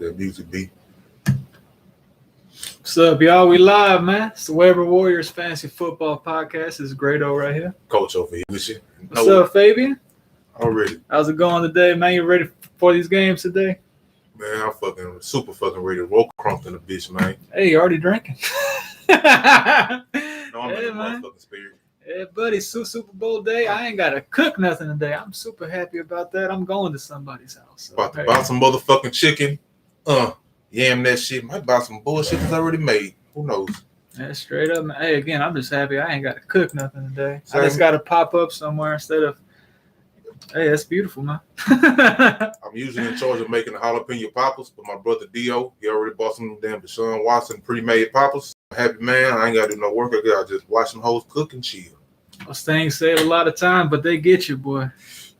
That music beat. What's up, y'all? We live, man. It's the Weber Warriors Fantasy Football Podcast. This is Grado right here. Coach over here with you. What's up, Fabian? Already. How's it going today, man? You ready for these games today? Man, I'm fucking super fucking ready to roll crumped in the bitch, man. Hey, you already drinking? No, I'm in the man. motherfucking spirit. Yeah, buddy, Super Bowl day. I ain't got to cook nothing today. I'm super happy about that. I'm going to somebody's house. So, About to buy some motherfucking chicken. Yam that shit. Might buy some bullshit that's already made. Who knows? Yeah, straight up, man. Hey, again, I'm just happy I ain't got to cook nothing today. Same. I just got to pop up somewhere instead of, hey, that's beautiful, man. I'm usually in charge of making the jalapeno poppers, but my brother Dio, he already bought some damn Deshaun Watson pre-made poppers. Happy man, I ain't got to do no work. I just watch some hoes cook and chill. Those things save a lot of time, but they get you, boy.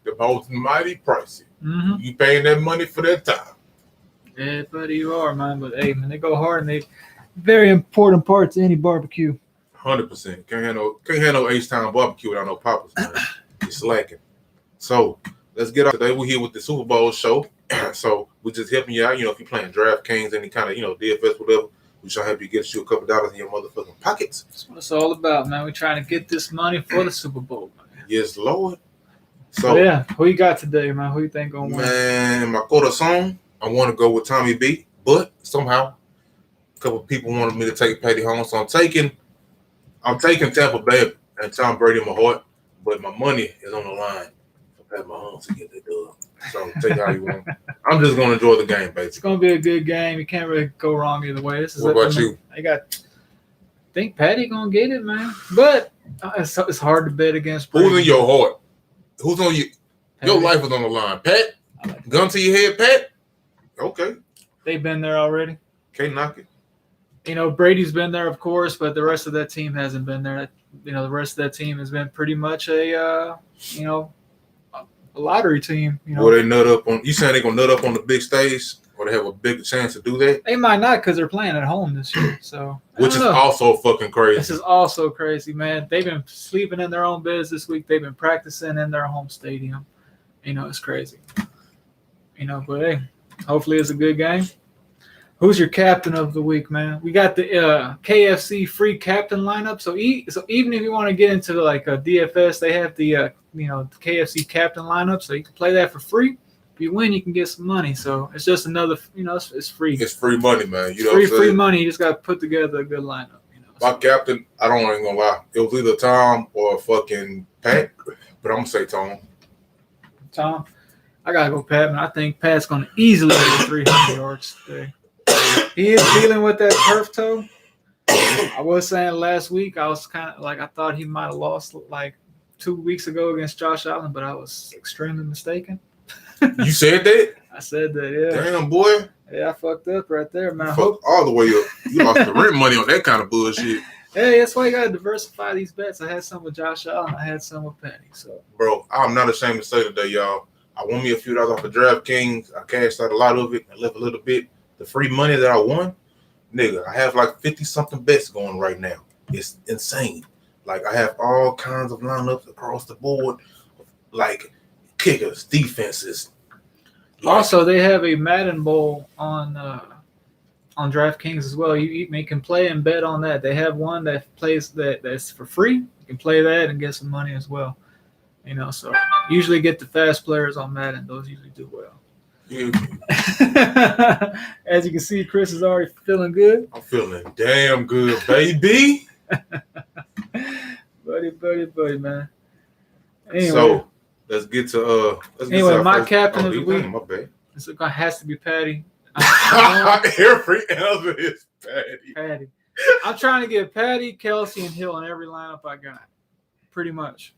The hoes mighty pricey. Mm-hmm. You paying that money for that time. Yeah, buddy, you are, man. But, hey, man, they go hard, and they very important part to any barbecue. 100%. Can't have no H-Town barbecue without no poppers, man. You're slacking. So, let's get out today. We're here with the Super Bowl show. So, we're just helping you out. You know, if you're playing DraftKings, any kind of, DFS, whatever, we shall help you get you a couple dollars in your motherfucking pockets. That's what it's all about, man. We're trying to get this money for the Super Bowl, man. Yes, Lord. So, yeah, who you got today, man? Who you think going to win? Man, my corazon, I want to go with Tommy B, but somehow a couple of people wanted me to take Patty home, so I'm taking Tampa Bay and Tom Brady in my heart, but my money is on the line for Pat Mahomes to get the dub. So take it how you want. I'm just gonna enjoy the game, basically. It's gonna be a good game. You can't really go wrong either way. What about you? I think Patty gonna get it, man. But it's hard to bet against Brady. Who's in your heart? Who's on you? Patty. Your life is on the line. Pat? Gun to your head, Pat? Okay. They've been there already. Can't knock it. Brady's been there, of course, but the rest of that team hasn't been there. The rest of that team has been pretty much a lottery team. Will they nut up on? You saying they're gonna nut up on the big stage, or they have a big chance to do that? They might not because they're playing at home this year. So which is also fucking crazy. This is also crazy, man. They've been sleeping in their own beds this week. They've been practicing in their home stadium. It's crazy. But hey, hopefully it's a good game. Who's your captain of the week, man? We got the KFC free captain lineup. So even if you want to get into like a DFS, they have the KFC captain lineup, so you can play that for free. If you win, you can get some money. So it's just another, it's free. It's free money, man. Free money. You just got to put together a good lineup. My captain, I don't even gonna lie. It was either Tom or fucking Pat, but I'm gonna say Tom. Tom, I gotta go Pat, man. I think Pat's gonna easily get 300 yards today. He is dealing with that turf toe. I was saying last week, I was kind of like, I thought he might have lost like 2 weeks ago against Josh Allen, but I was extremely mistaken. You said that? I said that, yeah. Damn, boy. Yeah, I fucked up right there, man. Fucked all the way up. You lost the rent money on that kind of bullshit. Hey, that's why you got to diversify these bets. I had some with Josh Allen. I had some with Patty. So, bro, I'm not ashamed to say today, y'all. I won me a few dollars off of DraftKings. I cashed out a lot of it and left a little bit. The free money that I won, nigga, I have like 50-something bets going right now. It's insane. Like, I have all kinds of lineups across the board, like kickers, defenses. Also, they have a Madden Bowl on DraftKings as well. You can play and bet on that. They have one that plays that's for free. You can play that and get some money as well. So usually get the fast players on Madden. Those usually do well. Yeah. As you can see, Chris is already feeling good. I'm feeling damn good, baby. buddy, man. Anyway, so let's get to my captain of the week. My bad. It has to be Patty. Every other is Patty. I'm trying to get Patty, Kelsey, and Hill in every lineup I got, pretty much,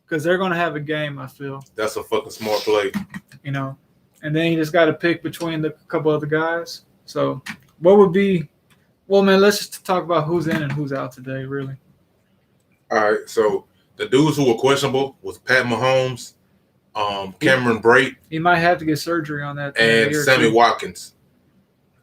because they're going to have a game. I feel that's a fucking smart play. And then you just got to pick between the couple other guys. So what would be – well, man, let's just talk about who's in and who's out today, really. All right, so the dudes who were questionable was Pat Mahomes, Cameron Brate. He might have to get surgery on that. And Sammy Watkins.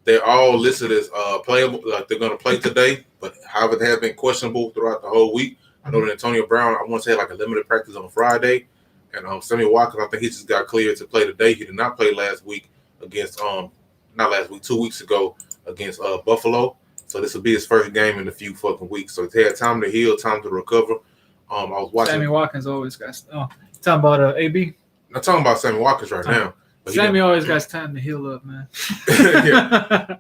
They're all listed as playable, like they're going to play today, but however they have been questionable throughout the whole week. I know that Antonio Brown, I want to say like a limited practice on Friday. And Sammy Watkins, I think he just got cleared to play today. He did not play last week against 2 weeks ago against Buffalo. So this will be his first game in a few fucking weeks. So he had time to heal, time to recover. I was watching. Sammy Watkins always got. Oh, talking about AB. I'm talking about Sammy Watkins right now. But Sammy always got time to heal up, man.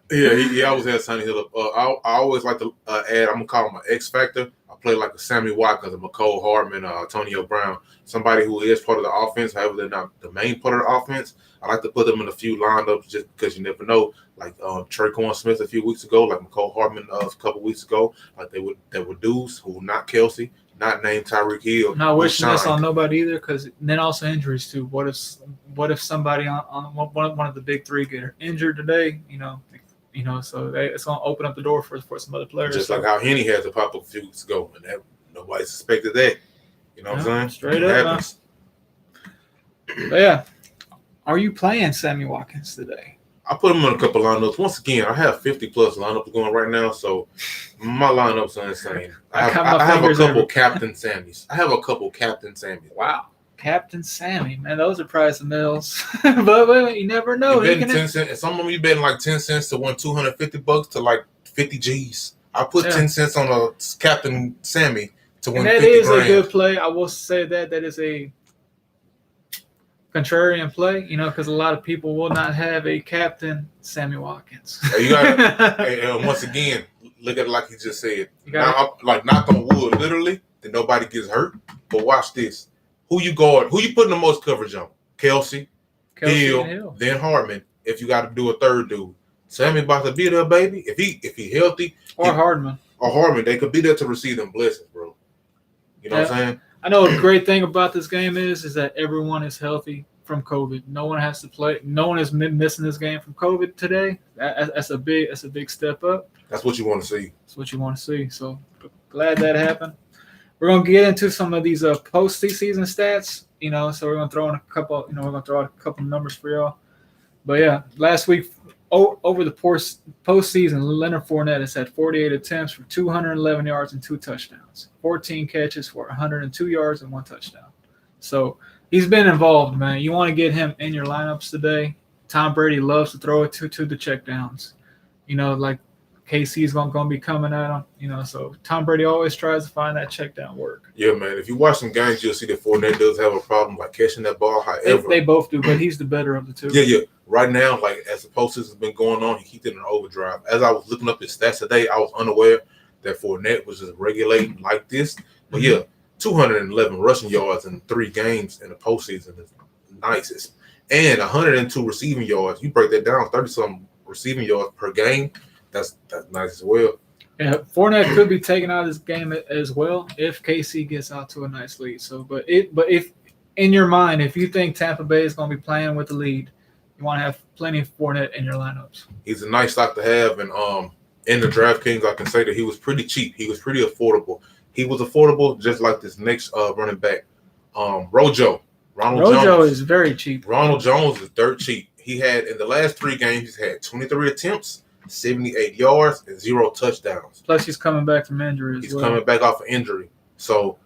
he always has time to heal up. I always like to add. I'm gonna call him an X factor. I play like a Sammy Watkins, a McCole Hardman, Antonio Brown, somebody who is part of the offense. However, they're not the main part of the offense. I like to put them in a few lineups just because you never know. Like Traquan Smith a few weeks ago, like McCole Hardman a couple weeks ago. Like they were dudes who were not Kelsey, not named Tyreek Hill. Not wishing this on nobody either, because then also injuries too. What if somebody on one of the big three get injured today? So it's gonna open up the door for some other players. Just like how Henny had to pop up a few weeks ago, and that nobody suspected that. You know what I'm saying? Straight up. But yeah, are you playing Sammy Watkins today? I put him in a couple lineups. Once again, I have 50 plus lineups going right now, so my lineups are insane. I have a couple Captain Sammys. Wow. Captain Sammy, man, those are price of mills. but you never know. You're betting 10 cents. Some of them you betting like 10 cents to win $250 to like 50 G's. I put 10 cents on a Captain Sammy to win $50 grand. That is a good play. I will say that is a contrarian play, because a lot of people will not have a Captain Sammy Watkins. You got and once again, look at it like he just said. Now, like knock on wood, literally, that nobody gets hurt. But watch this. Who you putting the most coverage on? Kelsey Hill, then Hardman. If you got to do a third dude, Sammy about to be there, baby. If he healthy, Hardman, they could be there to receive them blessings, bro. You know what I'm saying? I know the great thing about this game is that everyone is healthy from COVID. No one has to play. No one is missing this game from COVID today. That's a big step up. That's what you want to see. That's what you want to see. So glad that happened. We're gonna get into some of these post-season stats. So we're gonna throw in a couple. We're gonna throw out a couple numbers for y'all. But yeah, last week over the postseason, Leonard Fournette has had 48 attempts for 211 yards and 2 touchdowns, 14 catches for 102 yards and 1 touchdown. So he's been involved, man. You want to get him in your lineups today. Tom Brady loves to throw it to the checkdowns. Like KC's gonna be coming at him. So Tom Brady always tries to find that checkdown work. Yeah, man. If you watch some games, you'll see that Fournette does have a problem like catching that ball. However, they both do, but he's the better of the two. Yeah. Right now, like as the postseason has been going on, he keeps it in overdrive. As I was looking up his stats today, I was unaware that Fournette was just regulating like this. But yeah, 211 rushing yards in 3 games in the postseason is nicest, and 102 receiving yards. You break that down, 30-something receiving yards per game. That's nice as well. Yeah, Fournette could be taken out of this game as well if KC gets out to a nice lead. So, but if in your mind, if you think Tampa Bay is going to be playing with the lead, you want to have plenty of Fournette in your lineups. He's a nice stock to have, and in the DraftKings, I can say that he was pretty cheap. He was pretty affordable. He was affordable just like this next running back, Rojo. Ronald Jones is very cheap. Ronald Jones is dirt cheap. He had in the last 3 games, he's had 23 attempts, 78 yards, and 0 touchdowns. Plus, he's coming back from injury as well. He's coming back off of injury. So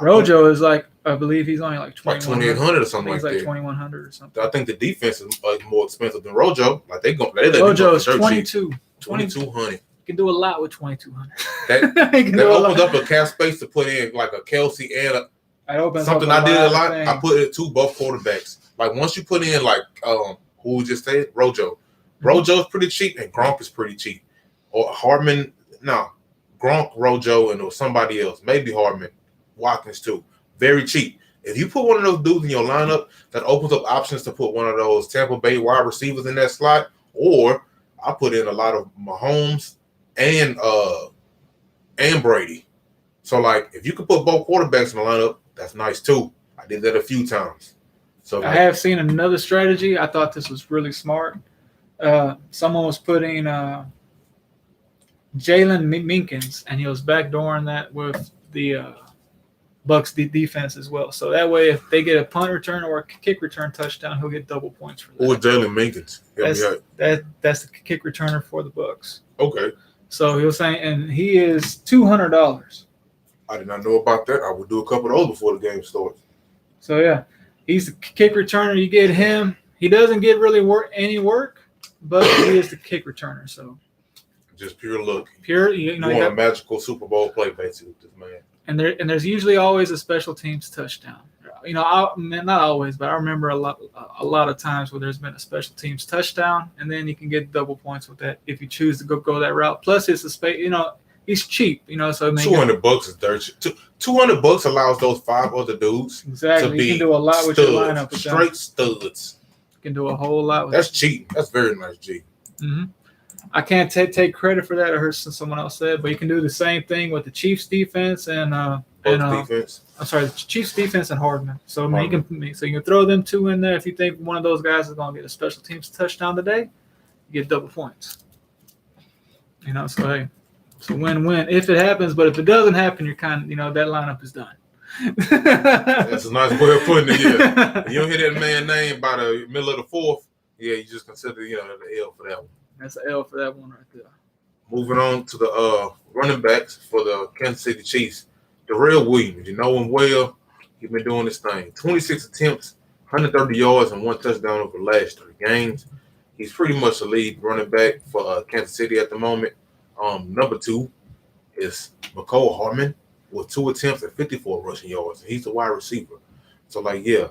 Rojo is like, I believe he's only like 2,800 or something like that. He's like 2,100 or something. I think the defense is more expensive than Rojo. Like Rojo is 2,200. You can do a lot with 2,200. That opens up a cap space to put in like a Kelsey and something I did a lot. I put it to both quarterbacks. Like once you put in like who just said Rojo. Rojo's pretty cheap and Gronk is pretty cheap. Or Hardman, no, Gronk, Rojo, and or somebody else. Maybe Hardman, Watkins too. Very cheap. If you put one of those dudes in your lineup, that opens up options to put one of those Tampa Bay wide receivers in that slot. Or I put in a lot of Mahomes and Brady. So like if you could put both quarterbacks in the lineup, that's nice too. I did that a few times. So I have seen another strategy. I thought this was really smart. Someone was putting Jalen Minkins, and he was backdooring that with the Bucks defense as well. So that way, if they get a punt return or a kick return touchdown, he'll get double points for that. Who is Jalen Minkins? That's the kick returner for the Bucks. Okay. So he was saying, and he is $200. I did not know about that. I would do a couple of those before the game starts. So yeah, he's the kick returner. You get him. He doesn't get really any work, but he is the kick returner. So just pure luck. Pure, you know, you want a magical Super Bowl play basically with this man. And there's usually always a special teams touchdown. You know, not always, but I remember a lot of times where there's been a special teams touchdown, and then you can get double points with that if you choose to go that route. Plus, it's a space. You know, he's cheap. You know, so $200 is dirt. $200 allows those 5 other dudes exactly. to be you can do a lot studs, with your lineup. With straight them. studs. You can do a whole lot. That's cheap. That's very nice, G. Mm-hmm. I can't take credit for that. I heard someone else said, but you can do the same thing with the Chiefs defense and defense. I'm sorry, the Chiefs defense and Hardman. So I mean, you can throw them 2 in there if you think one of those guys is going to get a special teams touchdown today. You get double points. You know, so hey, it's a win-win if it happens. But if it doesn't happen, you're kind of, you know, that lineup is done. That's a nice way of putting it. Yeah, you don't hear that man's name by the middle of the 4th. Yeah, you just consider the L for that one. That's an L for that one right there. Moving on to the running backs for the Kansas City Chiefs. Darrell Williams, you know him well. He's been doing this thing. 26 attempts, 130 yards, and 1 touchdown over the last 3 games. He's pretty much the lead running back for Kansas City at the moment. Number 2 is McCole Hardman with 2 attempts and 54 rushing yards. He's the wide receiver. So, yeah.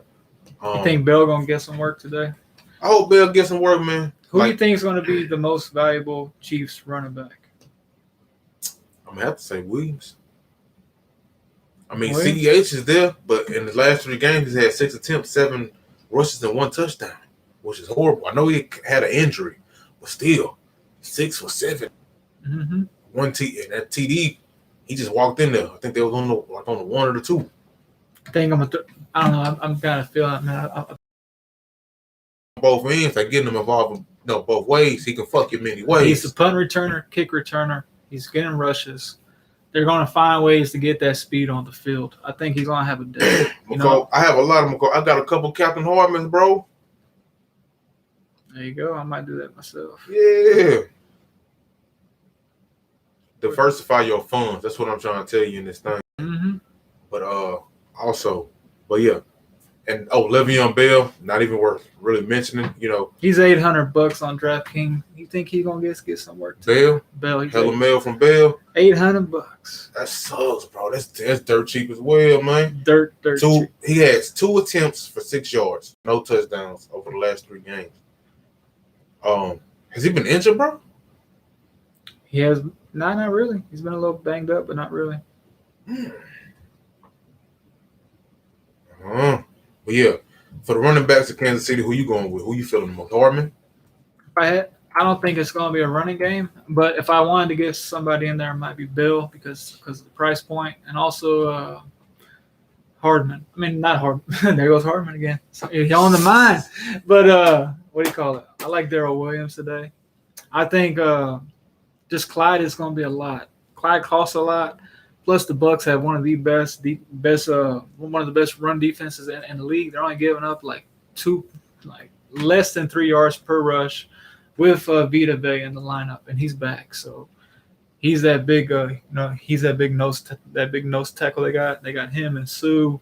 You think Bell going to get some work today? I hope Bell gets some work, man. Who do you think is going to be the most valuable Chiefs running back? I'm going to have to say Williams. I mean, CEH is there, but in the last 3 games, he's had 6 attempts, 7 rushes, and 1 touchdown, which is horrible. I know he had an injury, but still, 6 for 7. Mm-hmm. And that TD, he just walked in there. I think they was on the 1 or the 2. I think I don't know. I'm kind of feeling, man. Both ends, like getting him involved, both ways. He can fuck you many ways. He's a punt returner, kick returner. He's getting rushes. They're going to find ways to get that speed on the field. I think he's going to have a day. I have a lot of McCall. I got a couple Captain Hardmans, bro. There you go. I might do that myself. Yeah. Diversify your funds. That's what I'm trying to tell you in this thing. Mm-hmm. But yeah. And Le'Veon Bell, not even worth really mentioning. He's $800 on DraftKings. You think he's gonna get some work? Bell, hella mail from Bell. $800. That sucks, bro. That's dirt cheap as well, man. Dirt cheap. He has 2 attempts for 6 yards, no touchdowns over the last 3 games. Has he been injured, bro? He has not really. He's been a little banged up, but not really. But yeah, for the running backs of Kansas City, who you going with? Who you feeling the most? Hardman? I don't think it's going to be a running game, but if I wanted to get somebody in there, it might be Bill because of the price point, and also Hardman. I mean, not Hardman. There goes Hardman again. So you're on the mind. But what do you call it? I like Darrell Williams today. I think just Clyde is going to be a lot. Clyde costs a lot. Plus, the Bucs have one of the best run defenses in the league. They're only giving up less than 3 yards per rush, with Vita Vea in the lineup, and he's back. So he's that big, he's that big nose tackle they got. They got him and Sue.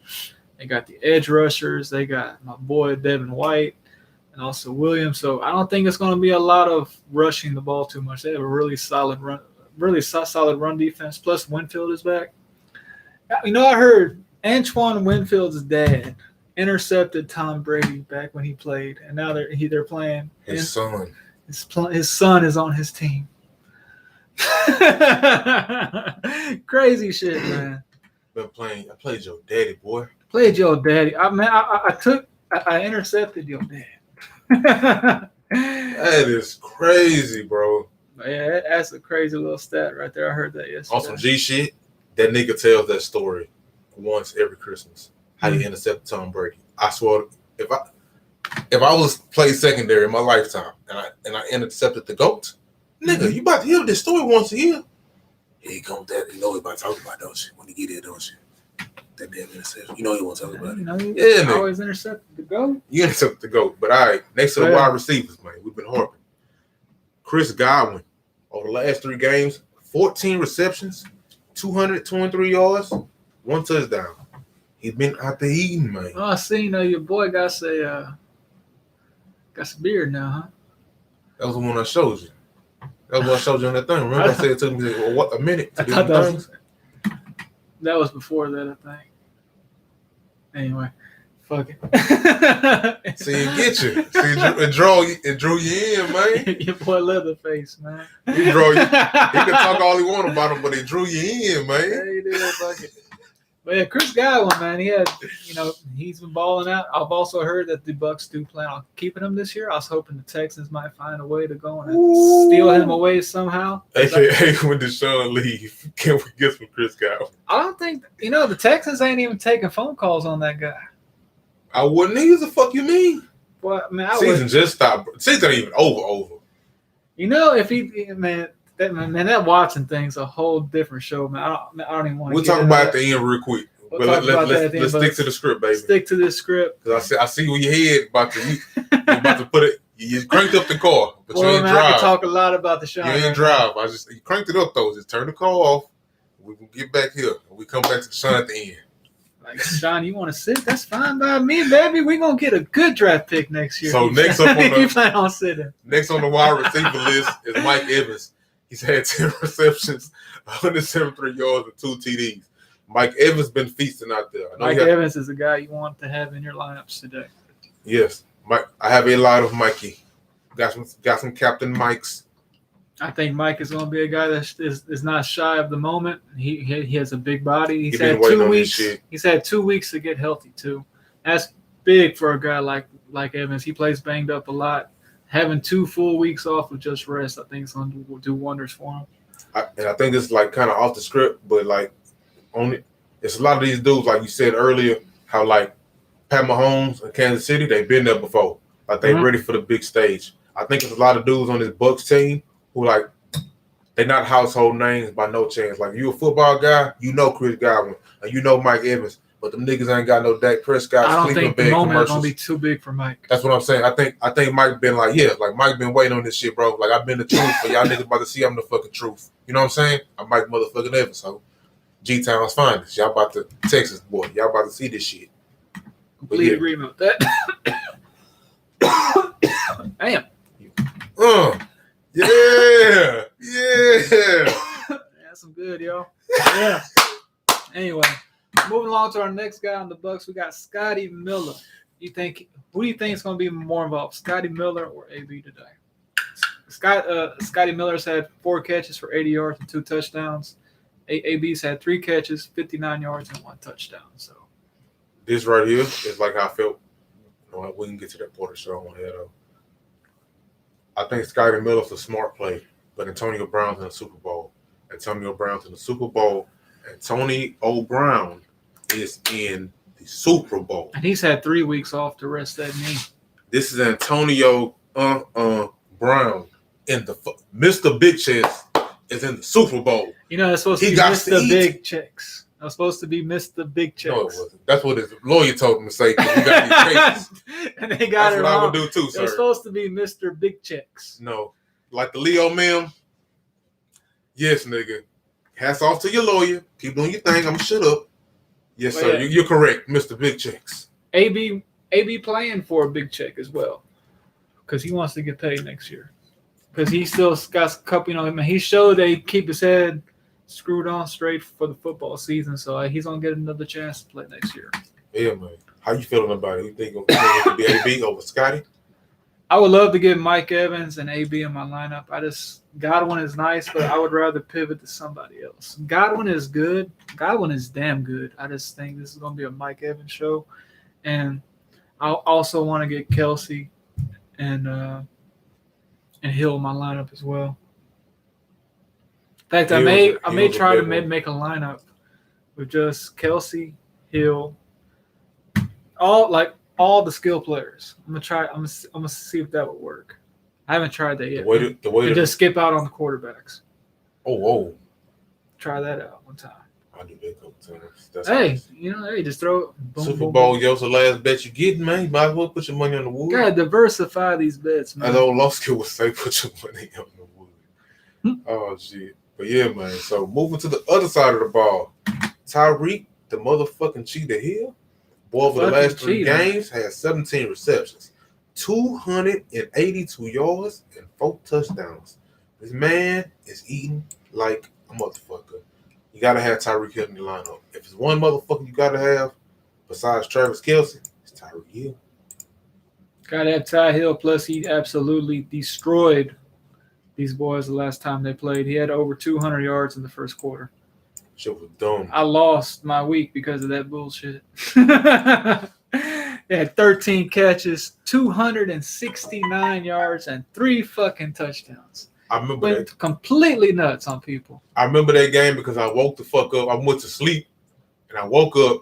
They got the edge rushers. They got my boy Devin White and also Williams. So I don't think it's going to be a lot of rushing the ball too much. They have a really solid run defense. Plus, Winfield is back. I heard Antoine Winfield's dad intercepted Tom Brady back when he played, and now they're playing. His son. His son is on his team. Crazy shit, man. I played your daddy, boy. Played your daddy. I intercepted your dad. That is crazy, bro. Yeah, that's a crazy little stat right there. I heard that yesterday. On some G shit, that nigga tells that story once every Christmas. How he intercepted Tom Brady. I swear, if I was played secondary in my lifetime and I intercepted the GOAT, nigga, you about to hear this story once a year. Here he comes that. You know he about to talk about, don't you? When he get there, don't you? That damn interception. You know he won't talk about it. Yeah, man. Always intercepted the GOAT. You intercepted the GOAT. But all right, next to the wide receivers, man, we've been harping. Chris Godwin, over the last 3 games, 14 receptions, 223 yards, 1 touchdown. He's been out there eating, man. Oh, I see. Your boy got some beard now, huh? That was the one I showed you. That was what I showed you on that thing. Remember I said it took me a minute to do things? That was before that, I think. Anyway, fuck it. See, it get you. See, it drew you in, man. Your boy Leatherface, man. He drew you. He can talk all he want about him, but it drew you in, man. Yeah, he did. Fuck it. But yeah, Chris Godwin, man, he's been balling out. I've also heard that the Bucs do plan on keeping him this year. I was hoping the Texans might find a way to go and steal him away somehow. AKA when Deshaun leave, can we get some Chris Godwin? I don't think the Texans ain't even taking phone calls on that guy. I wouldn't either. The fuck you mean? Well, man, season just stopped. Season ain't even over. If that Watson thing's a whole different show, man. I don't even want to. We'll talk about it at the end real quick. But let's stick to the script, baby. Stick to this script. Because I see where your head you're about to put it. You cranked up the car, but you ain't drive. I can talk a lot about the show. You ain't drive. You cranked it up though. Just turn the car off. We can get back here. We come back to the Sean at the end. Like, Sean, you want to sit? That's fine by me, baby. We're going to get a good draft pick next year. So next up on you plan on sitting. Next on the wide receiver list is Mike Evans. He's had 10 receptions, 173 yards, and 2 TDs. Mike Evans been feasting out there. Mike Evans is a guy you want to have in your lineups today. Yes. Mike. I have a lot of Mikey. Got some Captain Mikes. I think Mike is going to be a guy that is not shy of the moment. He has a big body. He's had 2 weeks. He's had 2 weeks to get healthy too. That's big for a guy like Evans. He plays banged up a lot. Having 2 full weeks off of just rest, I think, is going to do wonders for him. I think it's like kind of off the script, but like it's a lot of these dudes, like you said earlier, how like Pat Mahomes and Kansas City, they've been there before. Like they're ready for the big stage. I think there's a lot of dudes on this Bucs team who like they're not household names by no chance. Like you a football guy, you know Chris Godwin, and you know Mike Evans, but them niggas ain't got no Dak Prescott. I don't think the moment is gonna be too big for Mike. That's what I'm saying. I think Mike been like, Mike been waiting on this shit, bro. Like I've been the truth, but y'all niggas about to see I'm the fucking truth. You know what I'm saying? I'm Mike motherfucking Evans, so G-Town's finest. Y'all about to Texas boy. Y'all about to see this shit. Complete agreement with that. Damn. Yeah. That's some good, yo. Yeah. Anyway, moving along to our next guy on the Bucs, we got Scotty Miller. Who do you think is going to be more involved, Scotty Miller or AB today? Scotty Miller's had 4 catches for 80 yards and 2 touchdowns. AB's had 3 catches, 59 yards, and 1 touchdown. So this right here is like how I felt. We can get to that part of the show on here though. I think Scotty Miller's a smart play, but Antonio Brown's in the Super Bowl. Antonio Brown's in the Super Bowl. Antonio Brown is in the Super Bowl. And he's had 3 weeks off to rest that knee. This is Antonio Brown in the Mr. Big Chest is in the Super Bowl. It's supposed to be Mr. Big Checks. I was supposed to be Mr. Big Checks. No, it wasn't. That's what his lawyer told him to say. We got these cases. And they got That's it what wrong. I would do too, sir. It was supposed to be Mr. Big Checks. No. Like the Leo meme. Yes, nigga. Hats off to your lawyer. Keep doing your thing. I'm going to shut up. Yes, sir. Yeah. You're correct, Mr. Big Checks. AB playing for a big check as well because he wants to get paid next year. Because he still got a couple, he showed that he keep his head screwed on straight for the football season, so he's gonna get another chance to play next year. Yeah, man. How you feeling about it? You think it could be AB over Scotty? I would love to get Mike Evans and AB in my lineup. Godwin is nice, but I would rather pivot to somebody else. Godwin is good. Godwin is damn good. I just think this is gonna be a Mike Evans show, and I also want to get Kelsey and Hill in my lineup as well. In fact, I may try to make a lineup with just Kelsey, Hill, all the skill players. I'm gonna see if that would work. I haven't tried that yet. The way to just skip out on the quarterbacks. Oh. Try that out one time. I do that a couple times. Just throw it. Boom, Super boom, Bowl, boom. Yo's the last bet you get, man. You might as well put your money on the wood. You gotta diversify these bets, man. As old law school would say, put your money on the wood. Oh, shit. But yeah, man. So moving to the other side of the ball, Tyreek, the motherfucking Cheetah Hill, boy, over the last 3 games, has 17 receptions, 282 yards and 4 touchdowns. This man is eating like a motherfucker. You gotta have Tyreek Hill in the lineup. If it's one motherfucker you gotta have besides Travis Kelce, it's Tyreek Hill. Gotta have Ty Hill. Plus, he absolutely destroyed these boys the last time they played. He had over 200 yards in the first quarter. Shit was dumb. I lost my week because of that bullshit. They had 13 catches, 269 yards, and 3 fucking touchdowns. I remember Went completely nuts on people. I remember that game because I woke the fuck up. I went to sleep, and I woke up,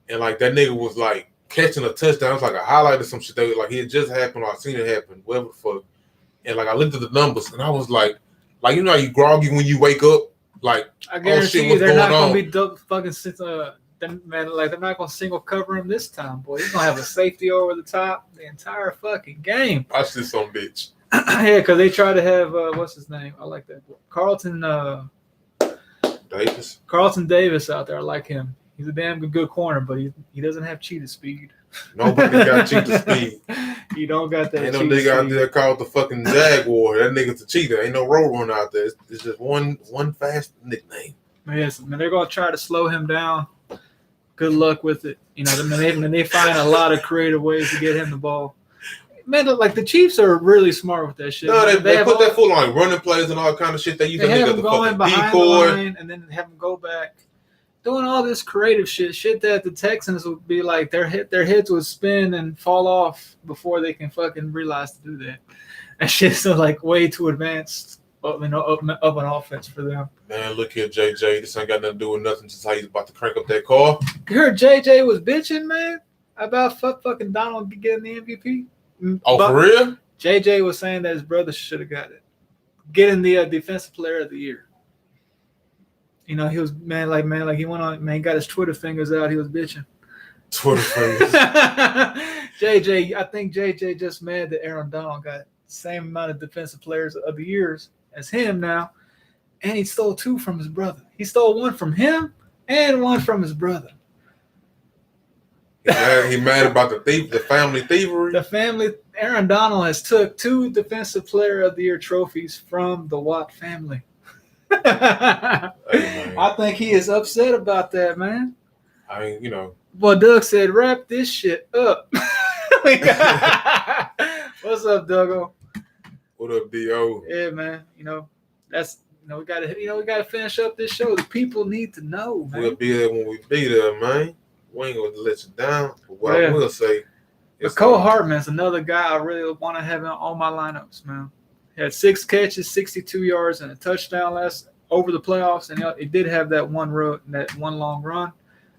and like that nigga was like catching a touchdown. It was like a highlight or some shit that was like it just happened or I seen it happen, whatever the fuck. And like I looked at the numbers, and I was like you know how you groggy when you wake up, like I guarantee shit, you what's they're not going going to be fucking man, like they're not going to single cover him this time, boy. He's going to have a safety over the top the entire fucking game. Watch this son bitch. Yeah, because they try to have what's his name? I like that boy. Carlton Davis out there. I like him. He's a damn good corner, but he doesn't have cheetah speed. Nobody got cheetah speed. You don't got that. Ain't no nigga out there called the fucking Jaguar. That nigga's a cheetah. Ain't no road runner out there. It's just one fast nickname. Yes, man, they're gonna try to slow him down. Good luck with it. You know, they find a lot of creative ways to get him the ball. Man, like the Chiefs are really smart with that shit. No, they put that fool on running plays and all kind of shit. They use that nigga the fucking behind decoy. The line and then have him go back. Doing all this creative shit that the Texans would be like their heads would spin and fall off before they can fucking realize to do that. That shit's like way too advanced, up an offense for them. Man, look here, JJ. This ain't got nothing to do with nothing. Just how he's about to crank up that car. You heard JJ was bitching, man, about fucking Donald getting the MVP. Oh, for real? JJ was saying that his brother should have got it, getting the Defensive Player of the Year. You know, he was like he went on, man, he got his Twitter fingers out. He was bitching. Twitter fingers. JJ, I think JJ just mad that Aaron Donald got the same amount of Defensive Players of the Years as him now, and he stole 2 from his brother. He stole 1 from him and 1 from his brother. He mad about the family thievery. Aaron Donald has took 2 Defensive Player of the Year trophies from the Watt family. Hey, I think he is upset about that, man. I mean, you know. Well, Doug said, wrap this shit up. What's up, Dougo? What up, D.O.? Yeah, man. You know, we gotta finish up this show. The people need to know, man. We'll be there when we be there, man. We ain't gonna let you down. But what I will say is Cole Hartman's another guy I really want to have in all my lineups, man. He had 6 catches, 62 yards, and a touchdown over the playoffs, and it did have that one long run.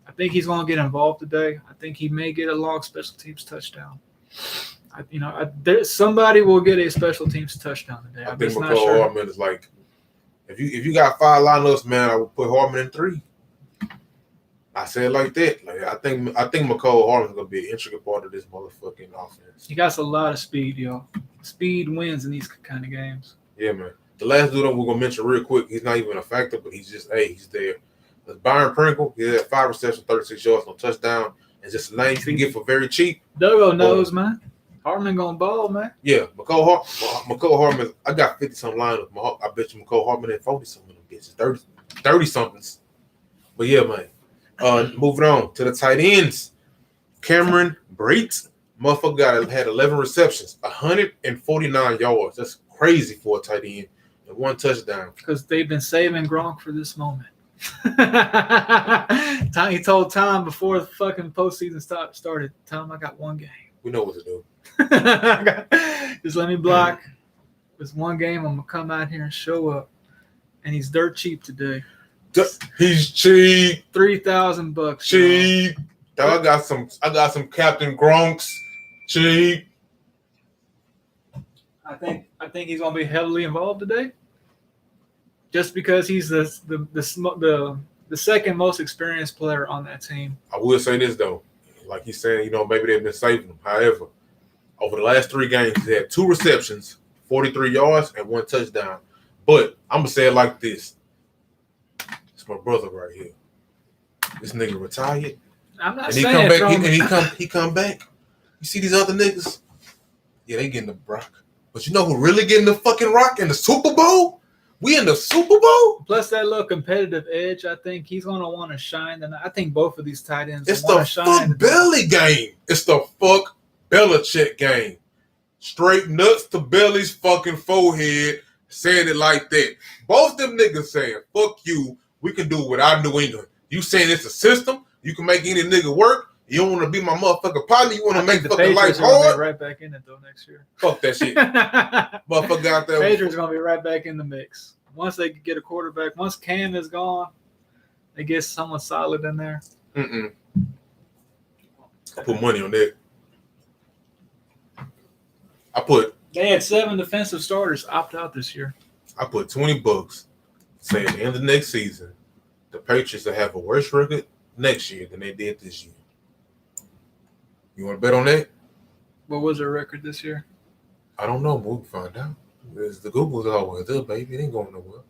I think he's going to get involved today. I think he may get a long special teams touchdown. Somebody will get a special teams touchdown today. I think McCall Hartman is like, if you got 5 lineups, man, I would put Hartman in 3. I say it like that. Like I think McCall Hartman's gonna be an intricate part of this motherfucking offense. He got a lot of speed, yo. Speed wins in these kind of games. Yeah, man. The last dude we're gonna mention real quick, he's not even a factor, but he's there. That's Byron Pringle. He had 5 receptions, 36 yards, no touchdown. And just a name you can get for very cheap. Dougo knows, man. Hartman gonna ball, man. Yeah, McCall Hartman. I got 50-something lineups. I bet you McCall Hartman had 40-something of them bitches, 30-somethings. But yeah, man. Moving on to the tight ends. Cameron Brate, motherfucker had 11 receptions, 149 yards. That's crazy for a tight end and 1 touchdown. Because they've been saving Gronk for this moment. He told Tom before the fucking postseason started, Tom, I got 1 game. We know what to do. Just let me block. This 1 game, I'm gonna come out here and show up. And he's dirt cheap today. He's cheap. $3,000. Cheap. I got some Captain Gronks. Cheap. I think he's gonna be heavily involved today. Just because he's the second most experienced player on that team. I will say this though, like he's saying, maybe they've been saving him. However, over the last 3 games, he had 2 receptions, 43 yards, and 1 touchdown. But I'm gonna say it like this. It's my brother right here. This nigga retired. I'm not and saying he come back. You see these other niggas? Yeah, they getting the Brock. But you know who really getting the fucking rock in the Super Bowl? We in the Super Bowl? Plus that little competitive edge, I think he's going to want to shine. And I think both of these tight ends It's want the to shine. fuck belly game. It's the fuck Belichick game. Straight nuts to Belly's fucking forehead, saying it like that. Both them niggas saying, fuck you, we can do it without New England. You saying it's a system, you can make any nigga work. You don't want to be my motherfucking partner. You want to make fucking life hard. Right back in it though next year. Fuck that shit. Motherfucker out there. Patriots gonna be right back in the mix once they get a quarterback. Once Cam is gone, they get someone solid in there. I put money on that. They had 7 defensive starters opt out this year. I put $20 saying at the end of next season, the Patriots will have a worse record next year than they did this year. You want to bet on that? What was their record this year? I don't know. We'll find out. The Google's always there, baby. It ain't going nowhere.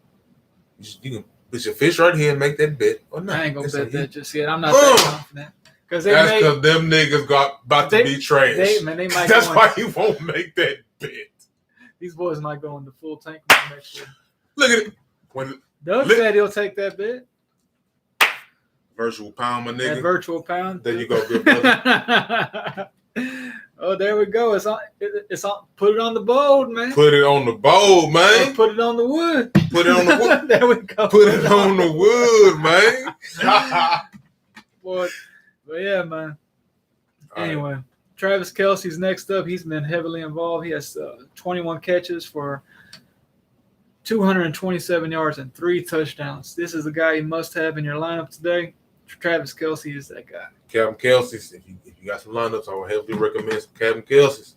You can put your fish right here and make that bet. Or not. I ain't gonna bet that just yet. I'm not that confident. That's because them niggas about to be trash. That's why you won't make that bet. These boys might go in the full tank next year. Look at it. Doug said he'll take that bet. Virtual pound, my nigga. That virtual pound. There you go, good brother. Oh, there we go. It's on. Put it on the board, man. Put it on the board, man. Or put it on the wood. Put it on the wood. There we go. Put it on the wood, man. Boy, but yeah, man. Anyway, Travis Kelce's next up. He's been heavily involved. He has 21 catches for 227 yards and 3 touchdowns. This is the guy you must have in your lineup today. Travis Kelce is that guy. Captain Kelce's. If you got some lineups, I would heavily recommend some Captain Kelce's.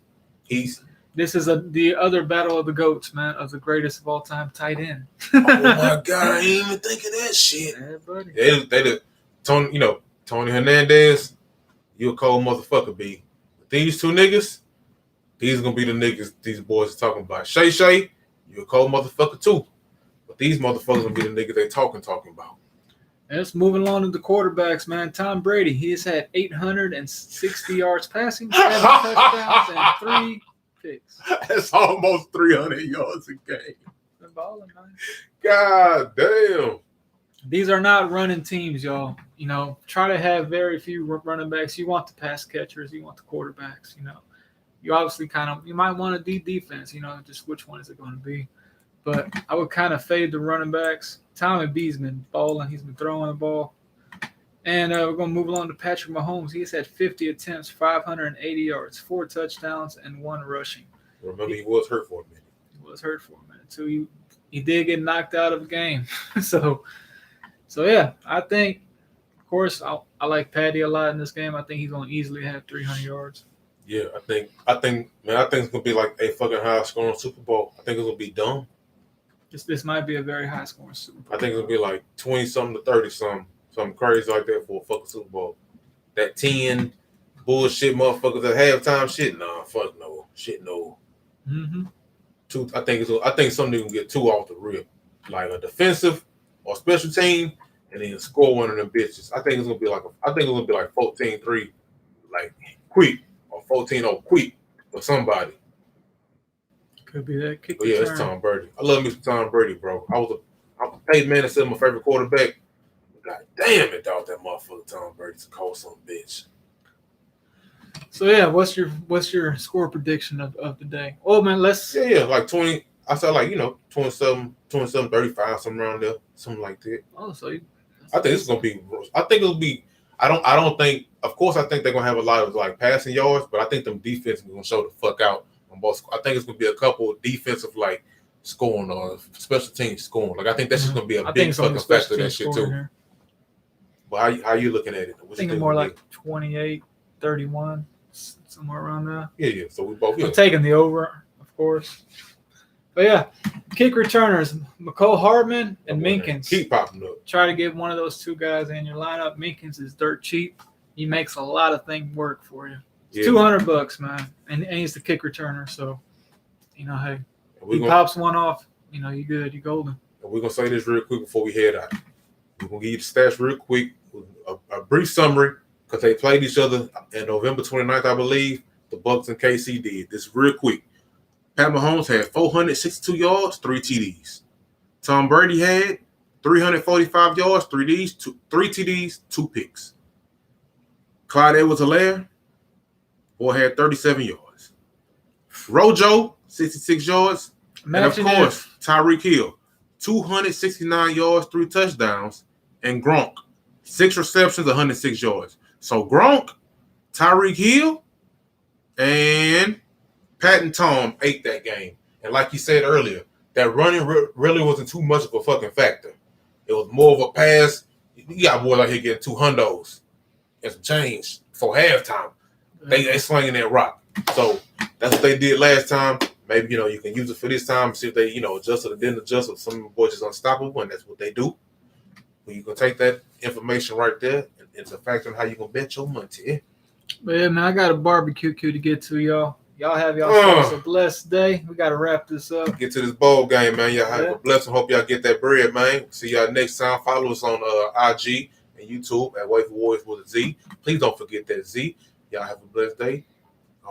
This is the other battle of the GOATs, man, of the greatest of all time tight end. Oh my God, I ain't even think of that shit. Yeah, buddy. They Tony Hernandez, you a cold motherfucker, B. These two niggas, these gonna be the niggas these boys are talking about. Shay, you a cold motherfucker too. But these motherfuckers gonna be the niggas they talking about. And it's moving along to the quarterbacks, man. Tom Brady, he's had 860 yards passing, 7 touchdowns, and 3 picks. That's almost 300 yards a game. Been balling, man. God damn. These are not running teams, y'all. You know, try to have very few running backs. You want the pass catchers. You want the quarterbacks, you know. You obviously you might want a deep defense, you know, just which one is it going to be. But I would kind of fade the running backs. Tommy B's been balling. He's been throwing the ball. And we're going to move along to Patrick Mahomes. He's had 50 attempts, 580 yards, 4 touchdowns, and 1 rushing. Remember, he was hurt for a minute. He was hurt for a minute, too. He did get knocked out of the game. So yeah, I think, of course, I like Patty a lot in this game. I think he's going to easily have 300 yards. Yeah, I think it's going to be like a fucking high-scoring Super Bowl. I think it's going to be dumb. This might be a very high-scoring Super Bowl. I think it's going to be like 20-something to 30-something. Something crazy like that for a fucking Super Bowl. That 10 bullshit motherfuckers at halftime shit. Nah, fuck no. Shit no. Mm-hmm. I think somebody can get 2 off the rip. Like a defensive or special team and then score one of them bitches. I think it's gonna be like 14-3, like quick, or 14-0 quick for somebody. Could be that kick. But yeah, it's Tom Brady. I love me some Tom Brady, bro. I was Peyton Manning said my favorite quarterback. God damn it, dog, that motherfucker Tom Brady's a cold son of a bitch. So yeah, what's your score prediction of the day? Oh man, like 20. I said 27, 35, something around there, something like that. Oh, so I think it's gonna be. I think it'll be. I don't think. Of course, I think they're gonna have a lot of like passing yards, but I think them defense is gonna show the fuck out on both. I think it's gonna be a couple of defensive like scoring or special teams scoring. Like I think that's just gonna be a big fucking factor of that shit too. Here. But how you looking at it? I think more like 28-31, somewhere around there. Yeah. So we both. I'm taking the over, of course. But yeah, kick returners, McCole Hardman and Minkins. Keep popping up. Try to get one of those 2 guys in your lineup. Minkins is dirt cheap. He makes a lot of things work for you. It's $200, man, and he's the kick returner. So, hey, he pops one off. You good, you golden. And we're gonna say this real quick before we head out. We're gonna give you the stats real quick, a brief summary, because they played each other in November 29th, I believe. the Bucks and KC did. This is real quick. Pat Mahomes had 462 yards, 3 TDs. Tom Brady had 345 yards, 3 TDs, 2 picks. Clyde Edwards-Helaire, boy, had 37 yards. Rojo, 66 yards. Imagine and, of course, Tyreek Hill, 269 yards, 3 touchdowns. And Gronk, 6 receptions, 106 yards. So Gronk, Tyreek Hill, and Pat and Tom ate that game. And like you said earlier, that running really wasn't too much of a fucking factor. It was more of a pass. You got boys out here getting 2 hundos and some change for halftime. They slinging that rock. So that's what they did last time. Maybe, you can use it for this time, see if they, adjust it or didn't adjust it. Some of the boys is unstoppable, and that's what they do. Well, you can take that information right there, and it's a factor in how you can bet your money. Yeah. But yeah, man, I got a barbecue queue to get to, y'all. Y'all have y'all a blessed day. We got to wrap this up. Get to this bowl game, man. Y'all have a blessing. Hope y'all get that bread, man. See y'all next time. Follow us on IG and YouTube at Wait for Warriors with a Z. Please don't forget that Z. Y'all have a blessed day.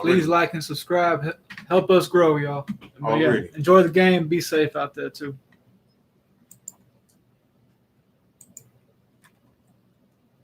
Please like and subscribe. Help us grow, y'all. Yeah, enjoy the game. Be safe out there, too.